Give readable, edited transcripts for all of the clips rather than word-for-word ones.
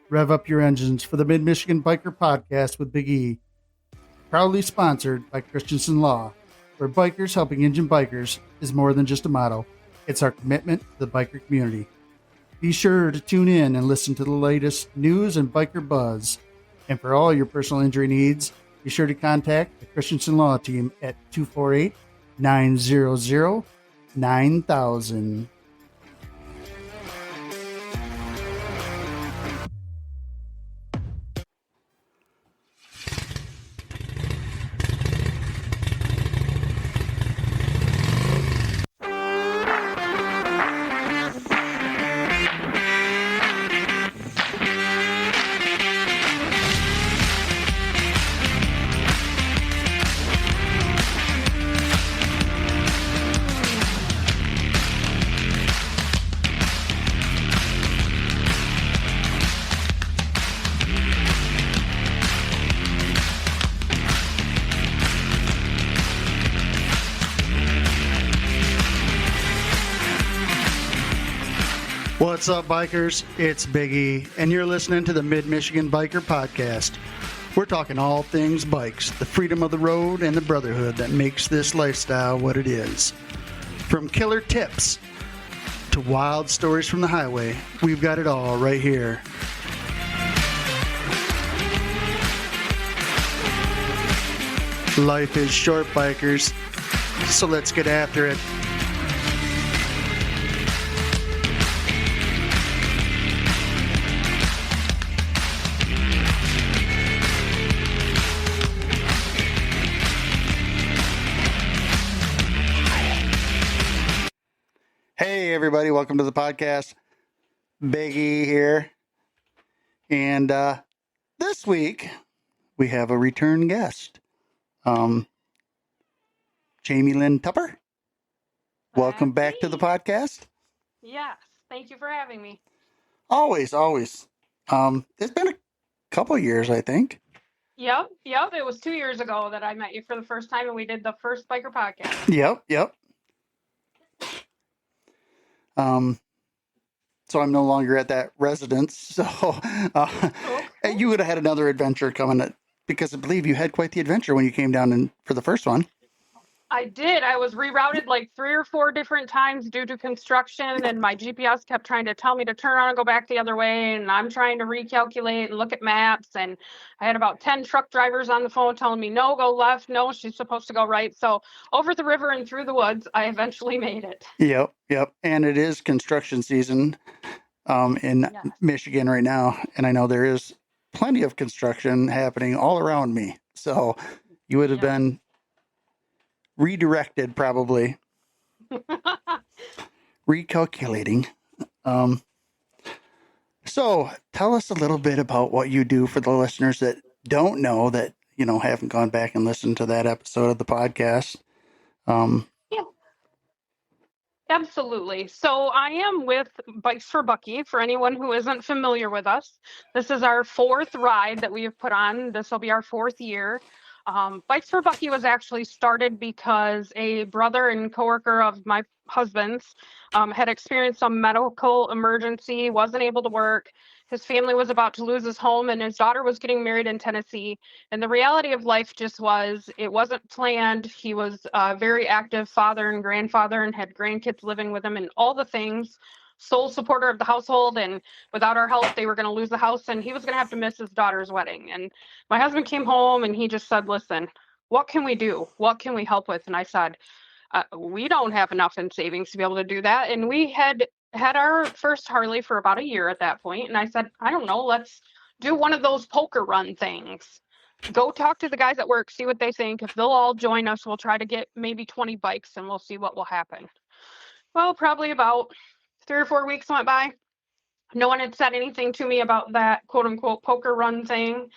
Rev up your engines for the Mid-Michigan Biker Podcast with Big E. Proudly sponsored by Christensen Law, where bikers helping injured bikers is more than just a motto. It's our commitment to the biker community. Be sure to tune in and listen to the latest news and biker buzz. And for all your personal injury needs, be sure to contact the Christensen Law team at 248-900-9000. What's up, bikers? It's Big E, and you're listening to the Mid-Michigan Biker Podcast. We're talking all things bikes, the freedom of the road, and the brotherhood that makes this lifestyle what it is. From killer tips to wild stories from the highway, we've got it all right here. Life is short, bikers, so let's get after it. Hey everybody, welcome to the podcast. Big E here. And this week we have a return guest. Jamie Lynn Tupper. Welcome back to the podcast. Yes, thank you for having me. Always. It's been a couple years, I think. Yep. It was 2 years ago that I met you for the first time, and we did the first biker podcast. Yep. So I'm no longer at that residence. So You would have had another adventure coming, because I believe you had quite the adventure when you came down for the first one. I did. I was rerouted like 3 or 4 different times due to construction, and my GPS kept trying to tell me to turn around and go back the other way, and I'm trying to recalculate and look at maps, and I had about 10 truck drivers on the phone telling me, no, go left, no, she's supposed to go right. So over the river and through the woods, I eventually made it. Yep. And it is construction season in Michigan right now, and I know there is plenty of construction happening all around me. So you would have been redirected, probably. Recalculating. So tell us a little bit about what you do for the listeners that don't know, that haven't gone back and listened to that episode of the podcast. Absolutely. So I am with Bikes For Bucky. For anyone who isn't familiar with us, this is our 4th ride that we have put on. This will be our 4th year. Bikes For Bucky was actually started because a brother and coworker of my husband's had experienced some medical emergency, wasn't able to work. His family was about to lose his home, and his daughter was getting married in Tennessee. And the reality of life just was, it wasn't planned. He was a very active father and grandfather and had grandkids living with him and all the things. Sole supporter of the household, and without our help, they were going to lose the house, and he was going to have to miss his daughter's wedding. And my husband came home and he just said, listen, what can we do? What can we help with? And I said, we don't have enough in savings to be able to do that. And we had our first Harley for about a year at that point. And I said, I don't know, let's do one of those poker run things. Go talk to the guys at work, see what they think. If they'll all join us, we'll try to get maybe 20 bikes and we'll see what will happen. Well, probably about 3 or 4 weeks went by. No one had said anything to me about that quote unquote poker run thing.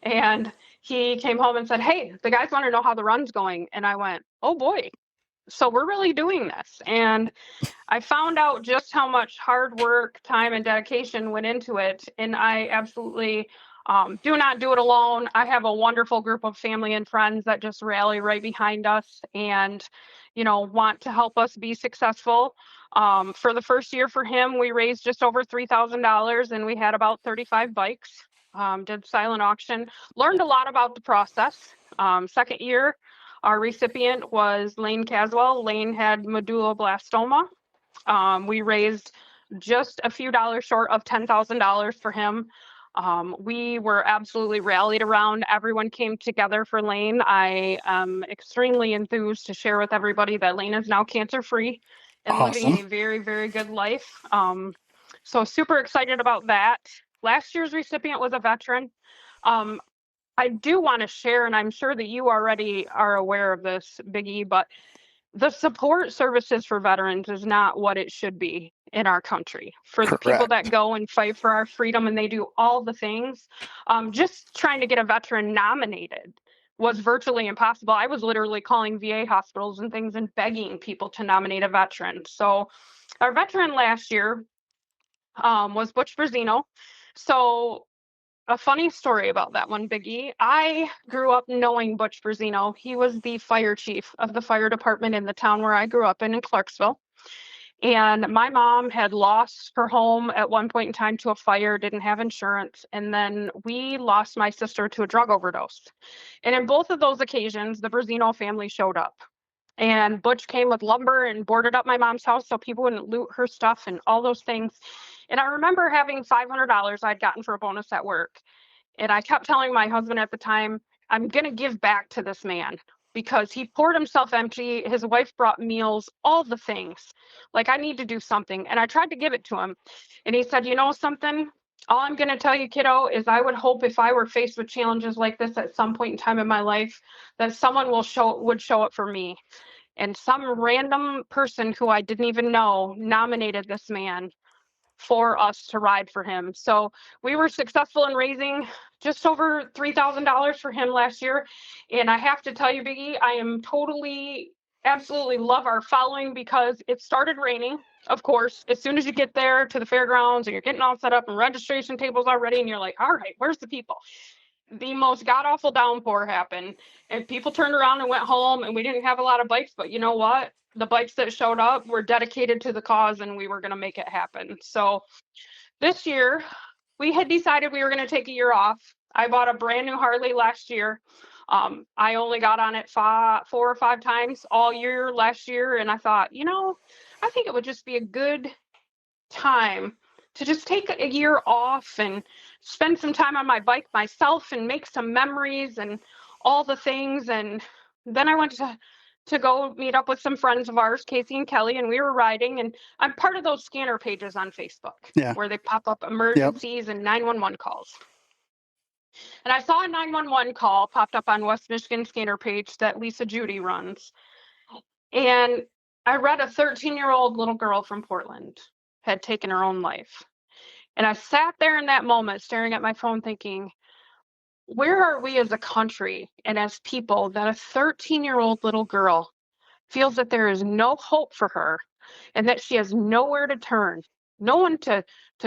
And he came home and said, hey, the guys want to know how the run's going. And I went, oh boy. So we're really doing this. And I found out just how much hard work, time, and dedication went into it. And I absolutely Do not do it alone. I have a wonderful group of family and friends that just rally right behind us and, want to help us be successful. For the first year for him, we raised just over $3,000 and we had about 35 bikes. Did silent auction, learned a lot about the process. Second year, our recipient was Lane Caswell. Lane had medulloblastoma. We raised just a few dollars short of $10,000 for him. We were absolutely rallied around. Everyone came together for Lane. I am extremely enthused to share with everybody that Lane is now cancer-free and living a very, very good life. So super excited about that. Last year's recipient was a veteran. I do want to share, and I'm sure that you already are aware of this, Big E, but the support services for veterans is not what it should be in our country. For the people that go and fight for our freedom and they do all the things, just trying to get a veteran nominated was virtually impossible. I was literally calling VA hospitals and things and begging people to nominate a veteran. So our veteran last year was Butch Brazino. So a funny story about that one, Biggie. I grew up knowing Butch Brazino. He was the fire chief of the fire department in the town where I grew up in Clarksville. And my mom had lost her home at one point in time to a fire, didn't have insurance. And then we lost my sister to a drug overdose. And in both of those occasions, the Brazino family showed up. And Butch came with lumber and boarded up my mom's house so people wouldn't loot her stuff and all those things. And I remember having $500 I'd gotten for a bonus at work. And I kept telling my husband at the time, I'm going to give back to this man because he poured himself empty. His wife brought meals, all the things. Like, I need to do something. And I tried to give it to him. And he said, you know something? All I'm going to tell you, kiddo, is I would hope if I were faced with challenges like this at some point in time in my life, that someone would show up for me. And some random person who I didn't even know nominated this man for us to ride for him. So we were successful in raising just over $3,000 for him last year. And I have to tell you, Biggie, I am absolutely love our following because it started raining. Of course, as soon as you get there to the fairgrounds and you're getting all set up and registration tables already, and you're like, all right, where's the people? The most god-awful downpour happened, and people turned around and went home, and we didn't have a lot of bikes, but you know what? The bikes that showed up were dedicated to the cause, and we were going to make it happen. So this year, we had decided we were going to take a year off. I bought a brand new Harley last year. I only got on it 4 or 5 times all year last year, and I thought, I think it would just be a good time to just take a year off and spend some time on my bike myself and make some memories and all the things. And then I went to go meet up with some friends of ours, Casey and Kelly, and we were riding. And I'm part of those scanner pages on Facebook where they pop up emergencies and 911 calls. And I saw a 911 call popped up on West Michigan scanner page that Lisa Judy runs. And I read a 13-year-old little girl from Portland had taken her own life. And I sat there in that moment staring at my phone thinking, where are we as a country and as people that a 13-year-old little girl feels that there is no hope for her and that she has nowhere to turn, no one to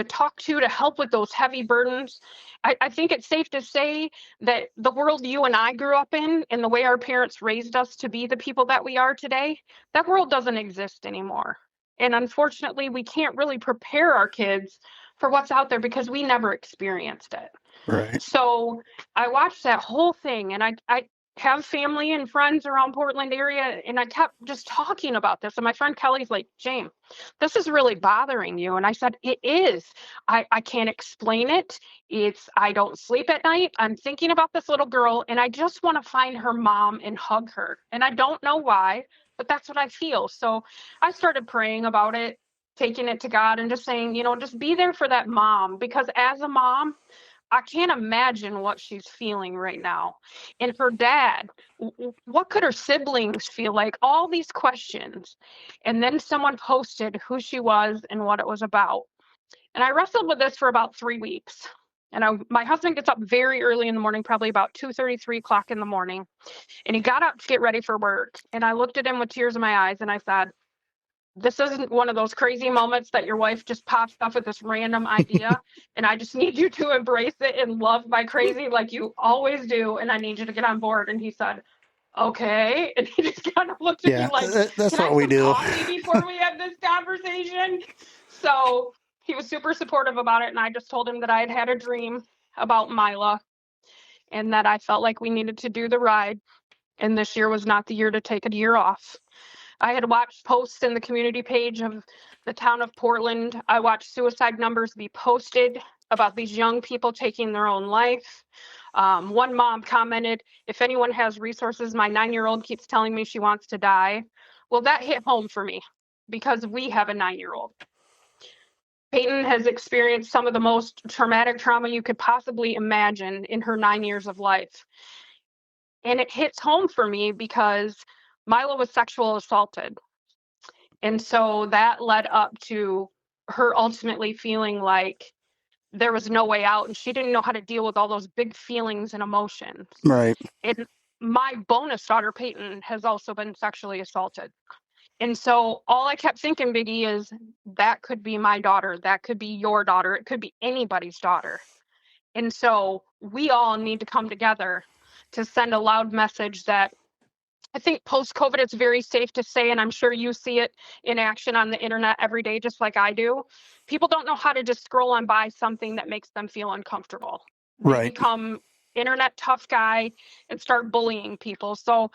talk to help with those heavy burdens? I think it's safe to say that the world you and I grew up in and the way our parents raised us to be the people that we are today, that world doesn't exist anymore. And unfortunately, we can't really prepare our kids for what's out there because we never experienced it. Right. So I watched that whole thing, and I have family and friends around Portland area, and I kept just talking about this. And my friend Kelly's like, James, this is really bothering you. And I said, it is. I can't explain it. I don't sleep at night. I'm thinking about this little girl, and I just want to find her mom and hug her. And I don't know why, but that's what I feel. So I started praying about it, taking it to God and just saying, just be there for that mom, because as a mom, I can't imagine what she's feeling right now. And her dad, what could her siblings feel like? All these questions. And then someone posted who she was and what it was about. And I wrestled with this for about 3 weeks. And my husband gets up very early in the morning, probably about 2:30, 3 o'clock in the morning. And he got up to get ready for work. And I looked at him with tears in my eyes and I said, this isn't one of those crazy moments that your wife just pops up with this random idea, and I just need you to embrace it and love my crazy like you always do, and I need you to get on board. And he said, okay. And he just kind of looked at me Yeah, like, that's can I what have we some do. coffee before we have this conversation? So he was super supportive about it, and I just told him that I had had a dream about Mila and that I felt like we needed to do the ride, and this year was not the year to take a year off. I had watched posts in the community page of the town of Portland. I watched suicide numbers be posted about these young people taking their own life. One mom commented, if anyone has resources, my 9-year-old keeps telling me she wants to die. Well, that hit home for me because we have a 9-year-old. Peyton has experienced some of the most traumatic trauma you could possibly imagine in her 9 years of life. And it hits home for me because Mila was sexual assaulted. And so that led up to her ultimately feeling like there was no way out, and she didn't know how to deal with all those big feelings and emotions. Right. And my bonus daughter, Peyton, has also been sexually assaulted. And so all I kept thinking, Biggie, is that could be my daughter. That could be your daughter. It could be anybody's daughter. And so we all need to come together to send a loud message that I think post-COVID, it's very safe to say, and I'm sure you see it in action on the internet every day, just like I do. People don't know how to just scroll on by something that makes them feel uncomfortable. They Right. become internet tough guy and start bullying people. So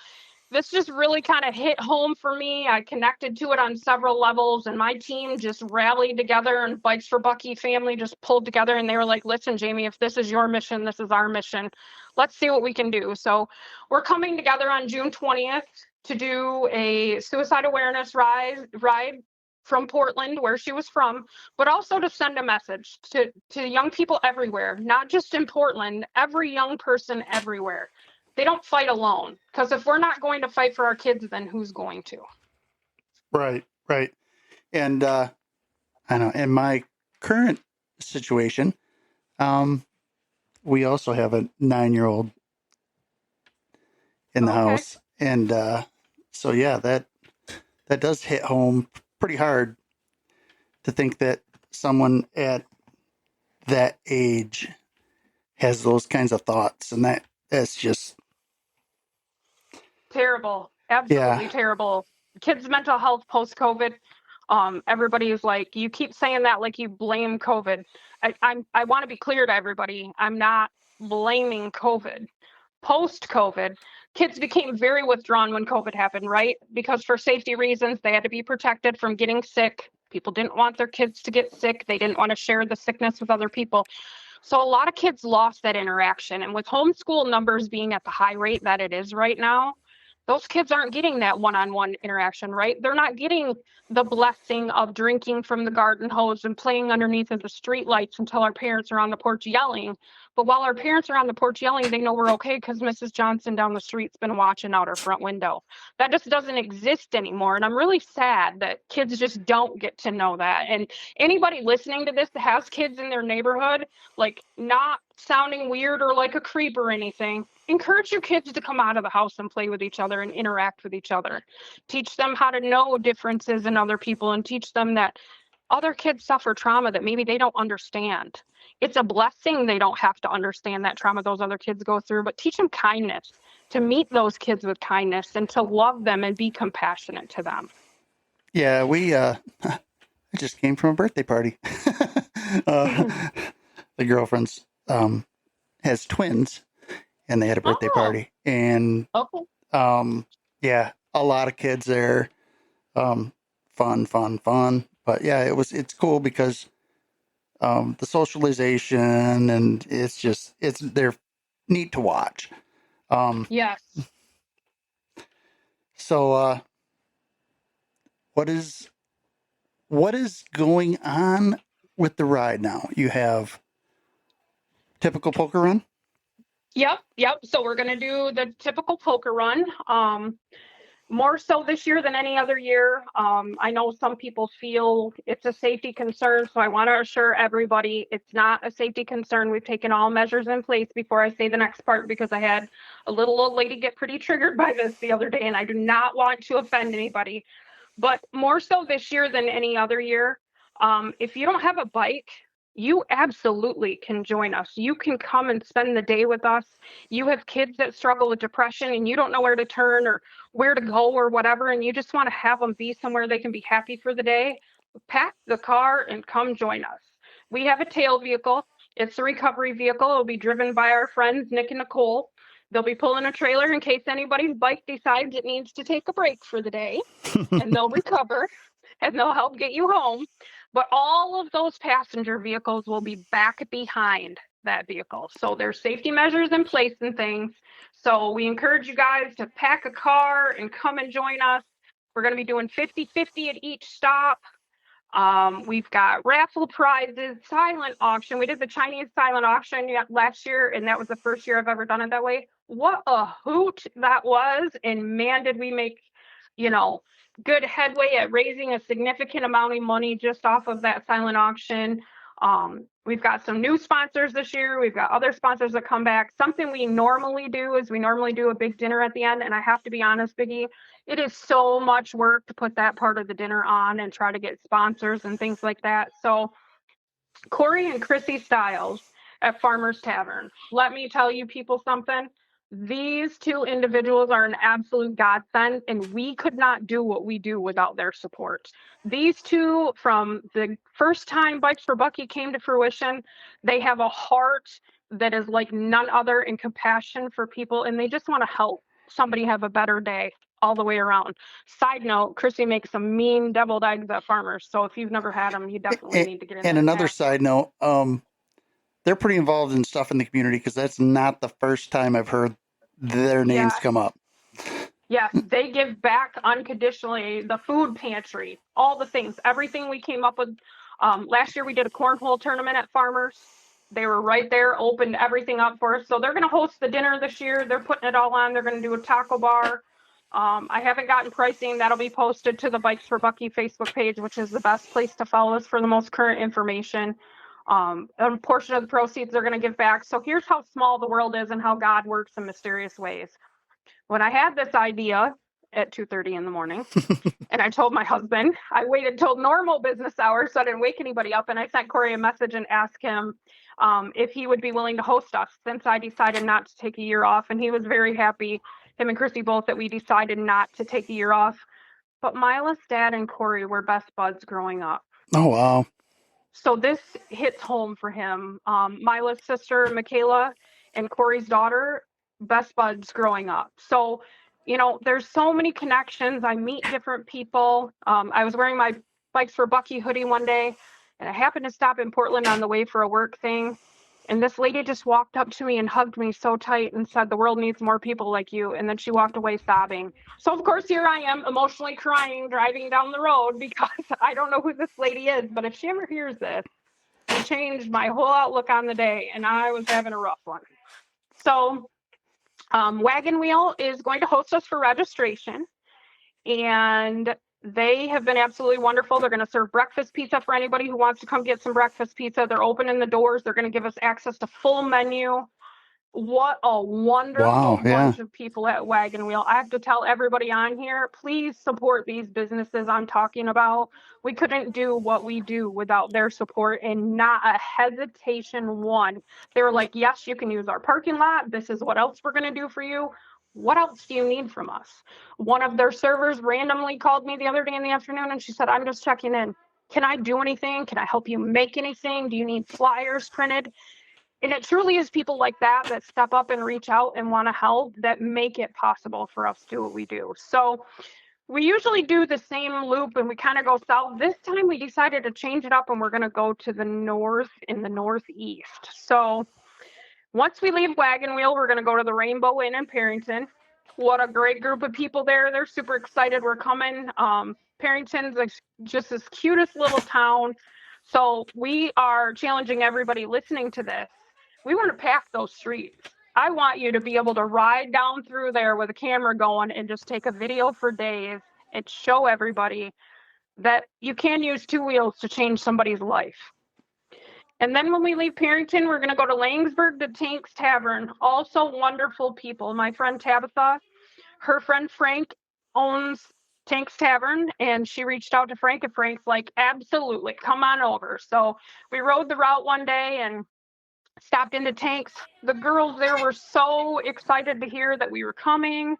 this just really kind of hit home for me. I connected to it on several levels, and my team just rallied together, and Bikes for Bucky family just pulled together, and they were like, listen, Jamie, if this is your mission, this is our mission. Let's see what we can do. So we're coming together on June 20th to do a suicide awareness ride from Portland, where she was from, but also to send a message to young people everywhere, not just in Portland, every young person everywhere. They don't fight alone, because if we're not going to fight for our kids, then who's going to? Right. Right. And I know in my current situation, we also have a 9-year-old in the Okay. house, and so yeah, that does hit home pretty hard to think that someone at that age has those kinds of thoughts, and that's just Terrible. yeah. Absolutely terrible. Kids' mental health post-COVID. Everybody is like, you keep saying that like you blame COVID. I want to be clear to everybody. I'm not blaming COVID. Post-COVID, kids became very withdrawn when COVID happened, right? Because for safety reasons, they had to be protected from getting sick. People didn't want their kids to get sick. They didn't want to share the sickness with other people. So a lot of kids lost that interaction. And with homeschool numbers being at the high rate that it is right now, those kids aren't getting that one-on-one interaction, right? They're not getting the blessing of drinking from the garden hose and playing underneath of the street lights until our parents are on the porch yelling. But while our parents are on the porch yelling, they know we're okay because Mrs. Johnson down the street's been watching out our front window. That just doesn't exist anymore. And I'm really sad that kids just don't get to know that. And anybody listening to this that has kids in their neighborhood, like, not sounding weird or like a creep or anything, encourage your kids to come out of the house and play with each other and interact with each other. Teach them how to know differences in other people, and teach them that other kids suffer trauma that maybe they don't understand. It's a blessing they don't have to understand that trauma those other kids go through, but teach them kindness, to meet those kids with kindness and to love them and be compassionate to them. Yeah, we I just came from a birthday party. The girlfriend's has twins, and they had a birthday Oh, party, and okay. yeah, a lot of kids there. Fun. But yeah, it's cool because the socialization, and they're neat to watch. Yes. So what is going on with the ride now? You have typical poker run. Yep. So we're gonna do the typical poker run. More so this year than any other year. I know some people feel it's a safety concern, so I want to assure everybody it's not a safety concern. We've taken all measures in place before I say the next part, because I had a little old lady get pretty triggered by this the other day, and I do not want to offend anybody. But more so this year than any other year, if you don't have a bike, you absolutely can join us. You can come and spend the day with us. You have kids that struggle with depression and you don't know where to turn or where to go or whatever, and you just want to have them be somewhere they can be happy for the day. Pack the car and come join us. We have a tail vehicle. It's a recovery vehicle. It'll be driven by our friends, Nick and Nicole. They'll be pulling a trailer in case anybody's bike decides it needs to take a break for the day, and they'll recover and they'll help get you home. But all of those passenger vehicles will be back behind that vehicle. So there's safety measures in place and things. So we encourage you guys to pack a car and come and join us. We're going to be doing 50-50 at each stop. We've got raffle prizes, silent auction. We did the Chinese silent auction last year, and that was the first year I've ever done it that way. What a hoot that was. And man, did we make, good headway at raising a significant amount of money just off of that silent auction. We've got some new sponsors this year. We've got other sponsors that come back. Something we normally do is we normally do a big dinner at the end. And I have to be honest, Biggie, it is so much work to put that part of the dinner on and try to get sponsors and things like that. So Corey and Chrissy Stiles at Farmer's Tavern. Let me tell you people something. These two individuals are an absolute godsend, and we could not do what we do without their support. These two, from the first time Bikes for Bucky came to fruition, they have a heart that is like none other and compassion for people, and they just want to help somebody have a better day all the way around. Side note, Chrissy makes some mean deviled eggs at Farmers, so if you've never had them, you definitely need to get in there. And another side note, they're pretty involved in stuff in the community because that's not the first time I've heard their names come up. Yes, they give back unconditionally. The food pantry, all the things, everything we came up with. Last year we did a cornhole tournament at Farmers. They were right there, opened everything up for us. So they're going to host the dinner this year. They're putting it all on. They're going to do a taco bar. I haven't gotten pricing. That'll be posted to the Bikes for Bucky Facebook page, which is the best place to follow us for the most current information. A portion of the proceeds they're going to give back. So here's how small the world is and how God works in mysterious ways. When I had this idea at 2:30 in the morning, and I told my husband, I waited till normal business hours so I didn't wake anybody up, and I sent Corey a message and asked him if he would be willing to host us since I decided not to take a year off, and he was very happy, him and Christy both, that we decided not to take a year off. But Mila's dad and Corey were best buds growing up. Oh, wow. So this hits home for him. Mila's sister, Michaela, and Corey's daughter, best buds growing up. So, there's so many connections. I meet different people. I was wearing my Bikes for Bucky hoodie one day, and I happened to stop in Portland on the way for a work thing. And this lady just walked up to me and hugged me so tight and said, "The world needs more people like you." And then she walked away sobbing. So, of course, here I am emotionally crying, driving down the road because I don't know who this lady is. But if she ever hears this, it changed my whole outlook on the day, and I was having a rough one. So Wagon Wheel is going to host us for registration, and they have been absolutely wonderful. They're going to serve breakfast pizza for anybody who wants to come get some breakfast pizza. They're opening the doors. They're going to give us access to full menu. What a wonderful bunch of people at Wagon Wheel. I have to tell everybody on here, please support these businesses I'm talking about. We couldn't do what we do without their support, and not a hesitation one. They were like, yes, you can use our parking lot. This is what else we're going to do for you. What else do you need from us? One of their servers randomly called me the other day in the afternoon, and she said, I'm just checking in. Can I do anything? Can I help you make anything? Do you need flyers printed? And it truly is people like that that step up and reach out and want to help that make it possible for us to do what we do. So we usually do the same loop and we kind of go south. This time we decided to change it up and we're going to go to the north and the northeast. So once we leave Wagon Wheel, we're going to go to the Rainbow Inn in Perrington. What a great group of people there. They're super excited we're coming. Perrington's just this cutest little town. So we are challenging everybody listening to this. We want to pack those streets. I want you to be able to ride down through there with a camera going and just take a video for days and show everybody that you can use two wheels to change somebody's life. And then when we leave Perrington, we're going to go to Langsburg, the Tanks Tavern. Also wonderful people. My friend Tabitha, her friend Frank owns Tank's Tavern, and she reached out to Frank, and Frank's like, absolutely, come on over. So we rode the route one day and stopped into Tank's. The girls there were so excited to hear that we were coming.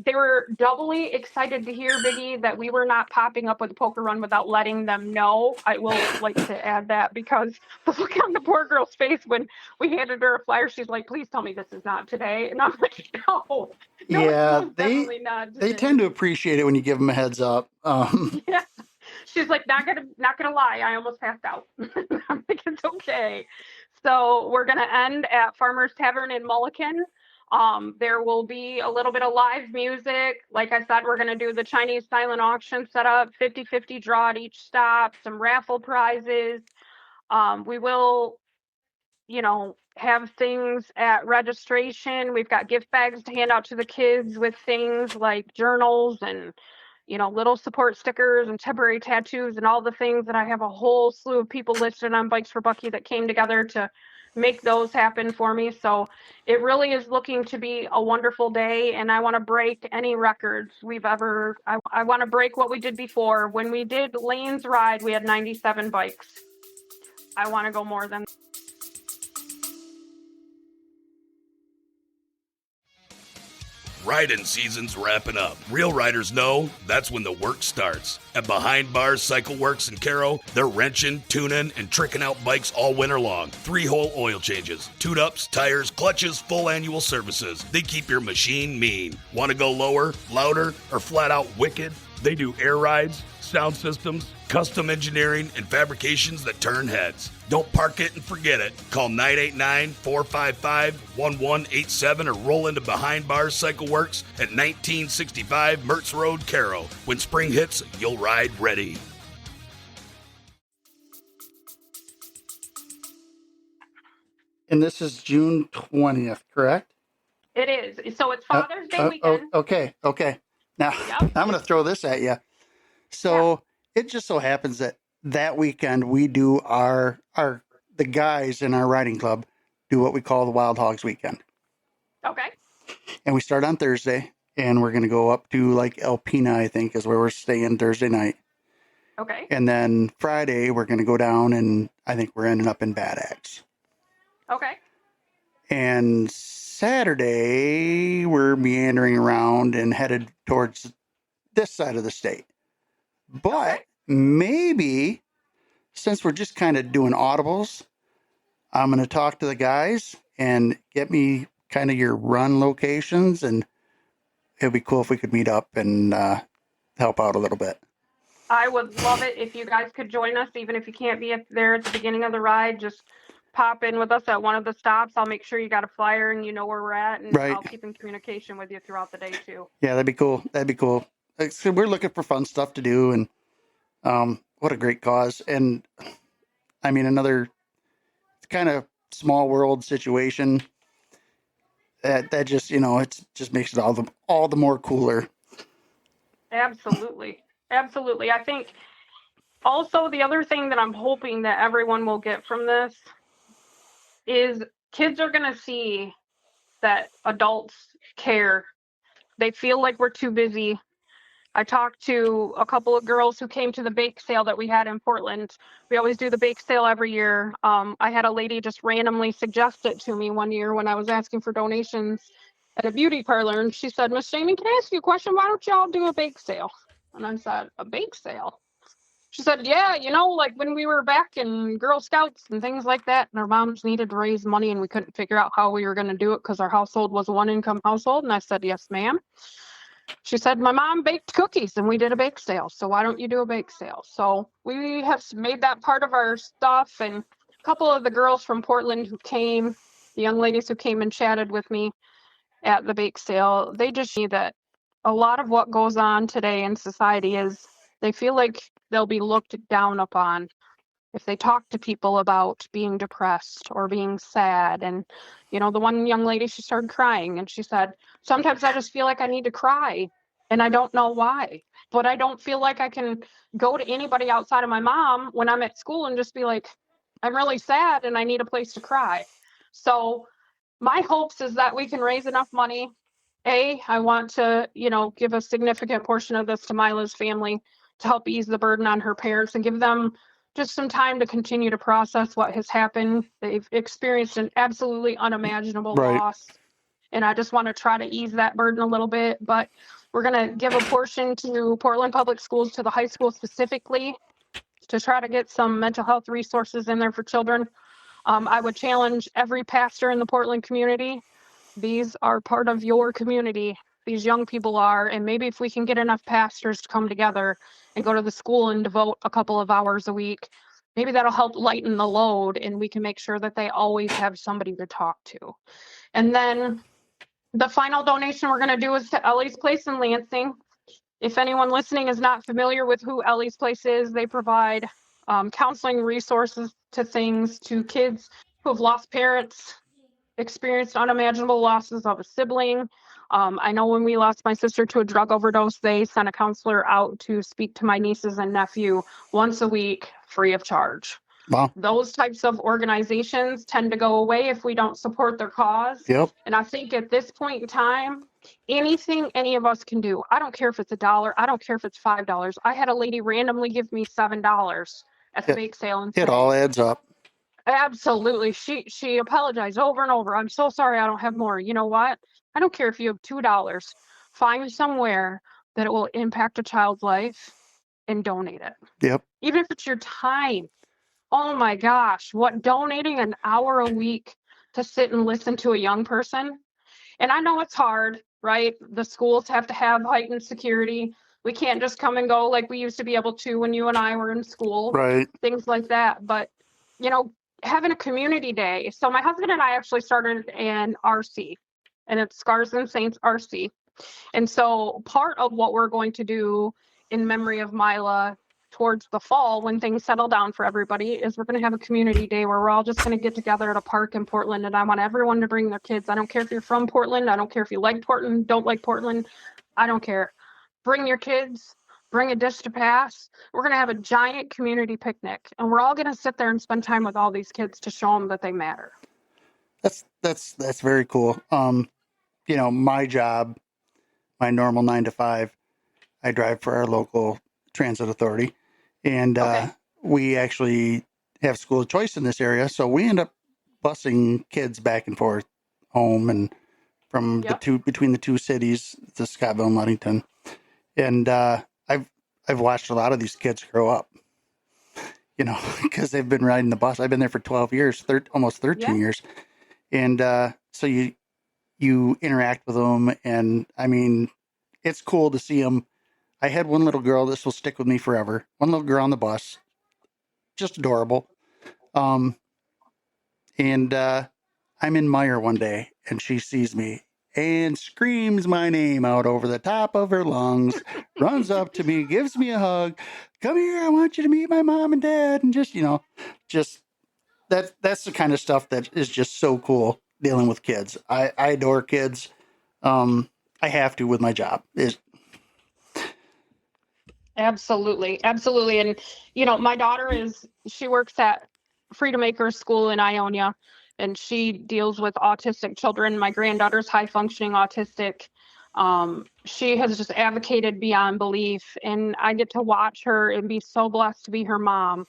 They were doubly excited to hear, Biggie, that we were not popping up with a poker run without letting them know. I will like to add that, because the look on the poor girl's face when we handed her a flyer, she's like, please tell me this is not today. And I'm like, no, Yeah, it's most definitely not today. they tend to appreciate it when you give them a heads up. Yeah. She's like, not gonna lie, I almost passed out. I'm like, it's okay. So we're gonna end at Farmer's Tavern in Mulliken. There will be a little bit of live music. Like I said, we're gonna do the Chinese silent auction setup, 50-50 draw at each stop, some raffle prizes. We will, have things at registration. We've got gift bags to hand out to the kids with things like journals and, little support stickers and temporary tattoos and all the things that I have a whole slew of people listed on Bikes for Bucky that came together to make those happen for me. So it really is looking to be a wonderful day, and I want to break any records I want to break what we did before. When we did Lane's Ride, we had 97 bikes. I want to go more than Riding season's wrapping up. Real riders know that's when the work starts. At Behind Bars Cycle Works in Caro, they're wrenching, tuning, and tricking out bikes all winter long. 3-hole oil changes, tune-ups, tires, clutches, full annual services. They keep your machine mean. Want to go lower, louder, or flat out wicked? They do air rides, sound systems, custom engineering, and fabrications that turn heads. Don't park it and forget it. Call 989-455-1187 or roll into Behind Bars Cycle Works at 1965 Mertz Road, Caro. When spring hits, you'll ride ready. And this is June 20th, correct? It is. So it's Father's Day weekend. Okay. Now, Yep. I'm going to throw this at you. So it just so happens that weekend we do the guys in our riding club do what we call the Wild Hogs weekend. Okay. And we start on Thursday, and we're going to go up to like Alpena, I think, is where we're staying Thursday night. Okay. And then Friday, we're going to go down, and I think we're ending up in Bad Axe. Okay. And Saturday, we're meandering around and headed towards this side of the state. But maybe, since we're just kind of doing audibles, I'm going to talk to the guys and get me kind of your run locations, and it'd be cool if we could meet up and help out a little bit. I would love it if you guys could join us, even if you can't be there at the beginning of the ride. Just pop in with us at one of the stops. I'll make sure you got a flyer and you know where we're at, and Right. I'll keep in communication with you throughout the day too. Yeah, that'd be cool. Like, so we're looking for fun stuff to do, and what a great cause. And I mean, another kind of small world situation that just, it just makes it all the more cooler. Absolutely. Absolutely. I think also the other thing that I'm hoping that everyone will get from this is kids are going to see that adults care. They feel like we're too busy. I talked to a couple of girls who came to the bake sale that we had in Portland. We always do the bake sale every year. I had a lady just randomly suggest it to me one year when I was asking for donations at a beauty parlor. And she said, Miss Jamie, can I ask you a question? Why don't y'all do a bake sale? And I said, a bake sale? She said, yeah, like when we were back in Girl Scouts and things like that, and our moms needed to raise money and we couldn't figure out how we were going to do it because our household was a one-income household. And I said, yes, ma'am. She said, my mom baked cookies and we did a bake sale. So why don't you do a bake sale? So we have made that part of our stuff. And a couple of the girls from Portland who came, the young ladies who came and chatted with me at the bake sale, they just see that a lot of what goes on today in society is they feel like they'll be looked down upon if they talk to people about being depressed or being sad. And, the one young lady, she started crying and she said, sometimes I just feel like I need to cry and I don't know why, but I don't feel like I can go to anybody outside of my mom when I'm at school and just be like, I'm really sad and I need a place to cry. So my hopes is that we can raise enough money I want to, give a significant portion of this to Mila's family to help ease the burden on her parents and give them just some time to continue to process what has happened. They've experienced an absolutely unimaginable Right. loss. And I just want to try to ease that burden a little bit. But we're going to give a portion to Portland Public Schools, to the high school specifically, to try to get some mental health resources in there for children. I would challenge every pastor in the Portland community. These are part of your community. These young people are. And maybe if we can get enough pastors to come together and go to the school and devote a couple of hours a week, maybe that'll help lighten the load, and we can make sure that they always have somebody to talk to. And then the final donation we're going to do is to Ellie's Place in Lansing. If anyone listening is not familiar with who Ellie's Place is, they provide counseling resources to kids who have lost parents, experienced unimaginable losses of a sibling. I know when we lost my sister to a drug overdose, they sent a counselor out to speak to my nieces and nephew once a week, free of charge. Wow. Those types of organizations tend to go away if we don't support their cause. Yep. And I think at this point in time, anything any of us can do, I don't care if it's $1, I don't care if it's $5. I had a lady randomly give me $7 at the bake sale and It all adds up. absolutely. She apologized over and over. I'm so sorry, I don't have more. You know what? I don't care if you have $2. Find somewhere that it will impact a child's life and donate it. Yep. Even if it's your time. Oh my gosh, what donating an hour a week to sit and listen to a young person. And I know it's hard, right? The schools have to have heightened security. We can't just come and go like we used to be able to when you and I were in school. Right. Things like that. But, having a community day. So my husband and I actually started an RC, and it's Scars and Saints RC. And so part of what we're going to do in memory of Mila towards the fall, when things settle down for everybody, is we're going to have a community day where we're all just going to get together at a park in Portland. And I want everyone to bring their kids. I don't care if you're from Portland. I don't care if you like Portland, don't like Portland. I don't care. Bring your kids, bring a dish to pass. We're going to have a giant community picnic, and we're all going to sit there and spend time with all these kids to show them that they matter. That's very cool. My job, my normal 9 to 5, I drive for our local transit authority, and we actually have school choice in this area, so we end up busing kids back and forth home and from between the two cities, to Scottville and Ludington. And I've watched a lot of these kids grow up, because they've been riding the bus. I've been there for 12 years, almost 13 years. And so you interact with them, and I mean, it's cool to see them. I had one little girl, this will stick with me forever. One little girl on the bus, just adorable. And I'm in Meyer one day, and she sees me and screams my name out over the top of her lungs, runs up to me, gives me a hug. Come here, I want you to meet my mom and dad. And just that's the kind of stuff that is just so cool dealing with kids. I adore kids. I have to with my job. Absolutely. And, my daughter she works at Freedom Acres School in Ionia, and she deals with autistic children. My granddaughter's high functioning autistic. She has just advocated beyond belief, and I get to watch her and be so blessed to be her mom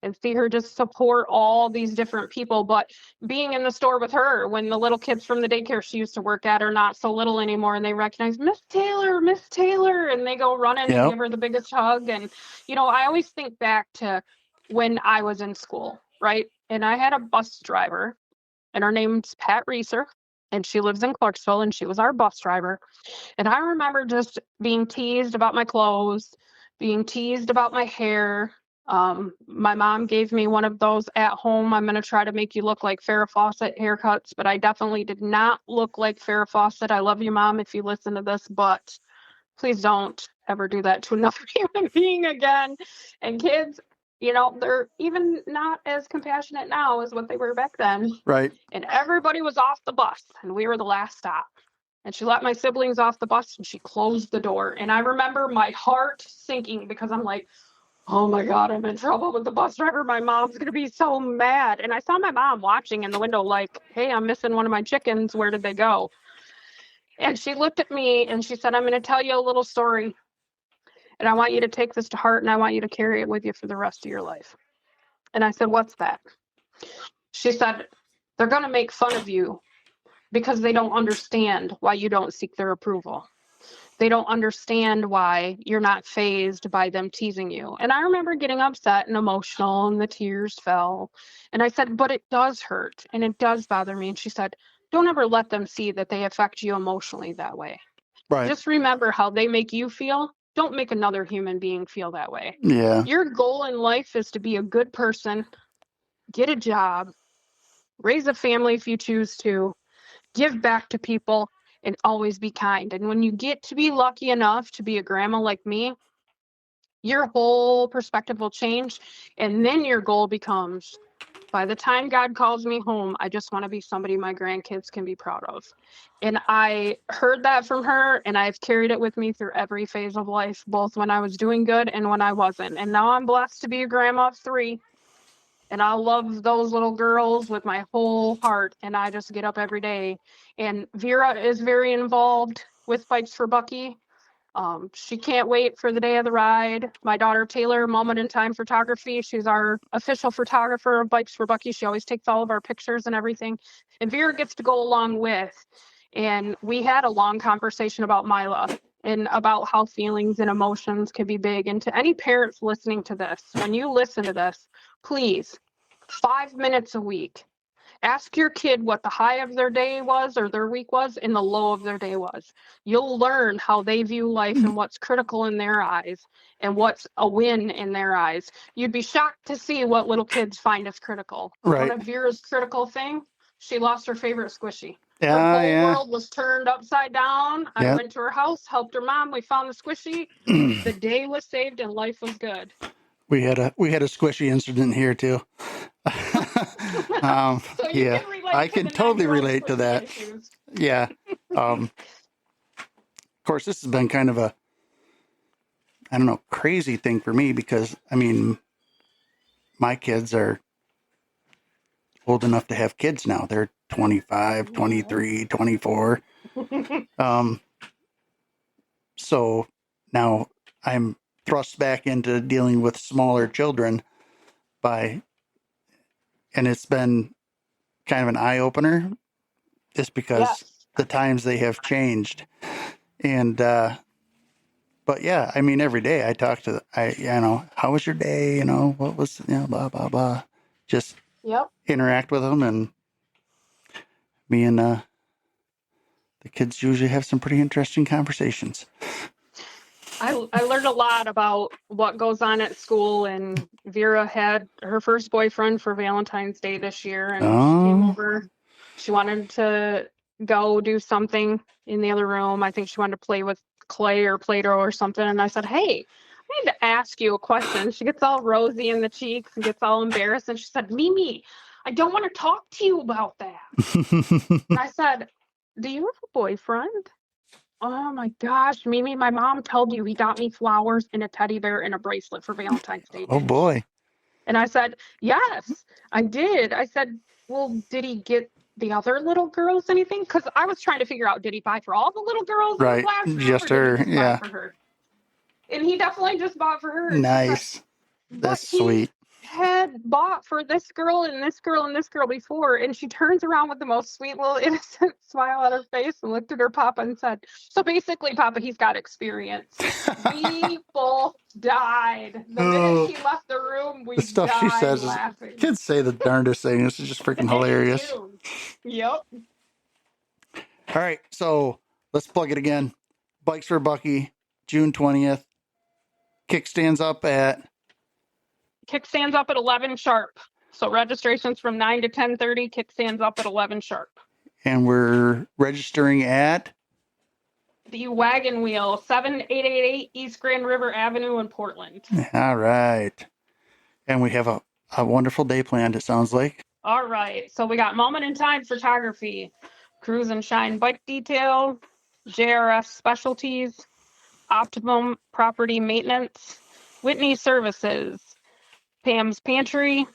and see her just support all these different people. But being in the store with her when the little kids from the daycare she used to work at are not so little anymore, and they recognize Miss Taylor, and they go running and give her the biggest hug. And, I always think back to when I was in school, right? And I had a bus driver, and her name's Pat Reeser, and she lives in Clarksville, and she was our bus driver. And I remember just being teased about my clothes, being teased about my hair. My mom gave me one of those at home, I'm going to try to make you look like Farrah Fawcett haircuts, but I definitely did not look like Farrah Fawcett. I love you, Mom, if you listen to this, but please don't ever do that to another human being again. And kids, they're even not as compassionate now as what they were back then. Right. And everybody was off the bus, and we were the last stop. And she let my siblings off the bus, and she closed the door. And I remember my heart sinking, because I'm like, oh my God, I'm in trouble with the bus driver. My mom's going to be so mad. And I saw my mom watching in the window like, hey, I'm missing one of my chickens. Where did they go? And she looked at me and she said, I'm going to tell you a little story. And I want you to take this to heart and I want you to carry it with you for the rest of your life. And I said, what's that? She said, they're going to make fun of you because they don't understand why you don't seek their approval. They don't understand why you're not fazed by them teasing you. And I remember getting upset and emotional and the tears fell. And I said, but it does hurt and it does bother me. And she said, don't ever let them see that they affect you emotionally that way. Right. Just remember how they make you feel. Don't make another human being feel that way. Yeah. Your goal in life is to be a good person, get a job, raise a family if you choose to, give back to people, and always be kind. And when you get to be lucky enough to be a grandma like me, your whole perspective will change. And then your goal becomes, by the time God calls me home, I just want to be somebody my grandkids can be proud of. And I heard that from her, and I've carried it with me through every phase of life, both when I was doing good and when I wasn't. And now I'm blessed to be a grandma of 3. And I love those little girls with my whole heart. And I just get up every day. And Vera is very involved with Bikes for Bucky. She can't wait for the day of the ride. My daughter Taylor, Moment in Time Photography, she's our official photographer of Bikes for Bucky. She always takes all of our pictures and everything. And Vera gets to go along with. And we had a long conversation about Mila and about how feelings and emotions can be big. And to any parents listening to this, when you listen to this, please, 5 minutes a week, ask your kid what the high of their day was or their week was and the low of their day was. You'll learn how they view life and what's critical in their eyes and what's a win in their eyes. You'd be shocked to see what little kids find as critical. Right. One of Vera's critical thing, she lost her favorite squishy. Yeah, Her whole yeah. world was turned upside down. I Yep. went to her house, helped her mom. We found the squishy. The day was saved and life was good. We had a squishy incident here too. So you Yeah, can relate I to can the totally 9-year-old relate to squishy that. issues. Yeah. Of course, this has been kind of a, I don't know, crazy thing for me because, I mean, my kids are old enough to have kids now. They're 25, 23, 24. So now I'm thrust back into dealing with smaller children and it's been kind of an eye opener just because Yes. the times they have changed. And, but yeah, I mean, every day I talk to, how was your day? What was, blah, blah, blah. Just Yep. interact with them. And me and the kids usually have some pretty interesting conversations. I learned a lot about what goes on at school, and Vera had her first boyfriend for Valentine's Day this year, and she came over. She wanted to go do something in the other room. I think she wanted to play with clay or Play-Doh or something. And I said, hey, I need to ask you a question. She gets all rosy in the cheeks and gets all embarrassed. And she said, Mimi, I don't want to talk to you about that. And I said, do you have a boyfriend? Oh my gosh, Mimi, my mom told you he got me flowers and a teddy bear and a bracelet for Valentine's Day. Oh boy. And I said, yes, I did. I said, well, did he get the other little girls anything? Because I was trying to figure out, did he buy for all the little girls in the Right. classroom Just or her. did he just Yeah. buy for her? And he definitely just bought for her. And she said, Nice. That's but he sweet. had bought for this girl and this girl and this girl before. And she turns around with the most sweet little innocent smile on her face and looked at her papa and said, so basically, Papa, he's got experience. We both died. The minute she left the room, we The stuff she died says laughing. kids say the darndest things. It's just freaking hilarious. They do. Yep. All right, so let's plug it again. Bikes for Bucky, June 20th. Kickstands up at Kickstands up at 11 sharp. So registration's from 9 to 10:30. Kickstands up at 11 sharp. and we're registering at The Wagon Wheel, 7888 East Grand River Avenue in Portland. All right. And we have a wonderful day planned, it sounds like. All right. So we got Moment in Time Photography, Cruise and Shine Bike Detail, JRF Specialties, Optimum Property Maintenance, Whitney Services, Pam's Pantry,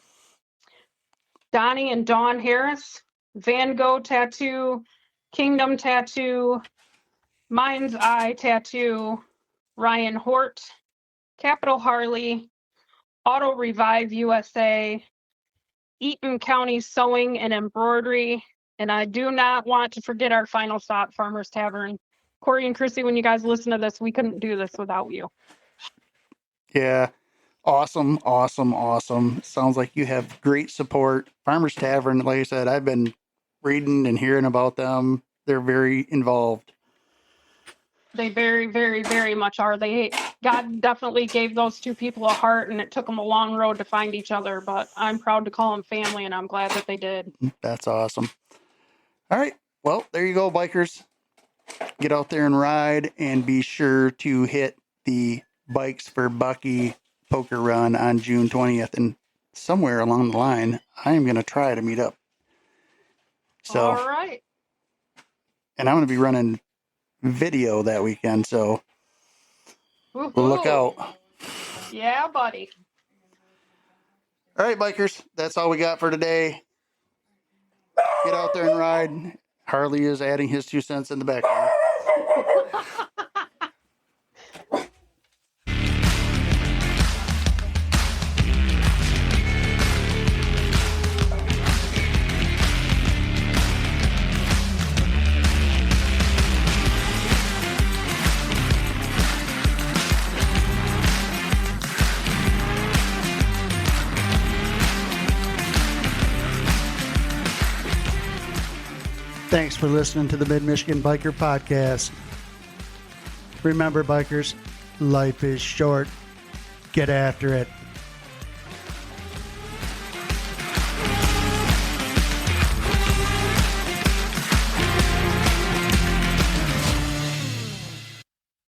Donnie and Dawn Harris, Van Gogh Tattoo, Kingdom Tattoo, Mind's Eye Tattoo, Ryan Hort, Capital Harley, Auto Revive USA, Eaton County Sewing and Embroidery, and I do not want to forget our final stop, Farmers Tavern. Corey and Chrissy, when you guys listen to this, we couldn't do this without you. Yeah. Awesome. Sounds like you have great support. Farmers Tavern, like I said, I've been reading and hearing about them. They're very involved. They very, very, very much are. God definitely gave those two people a heart, and it took them a long road to find each other, but I'm proud to call them family, and I'm glad that they did. That's awesome. All right. Well, there you go, bikers. Get out there and ride, and be sure to hit the Bikes for Bucky poker run on June 20th. And somewhere along the line, I am going to try to meet up. So, all right. And I'm going to be running video that weekend, so Woo-hoo. look out. Yeah, buddy. All right, bikers, that's all we got for today. Get out there and ride. Harley is adding his 2 cents in the background. Thanks for listening to the Mid-Michigan Biker Podcast. Remember, bikers, life is short. Get after it.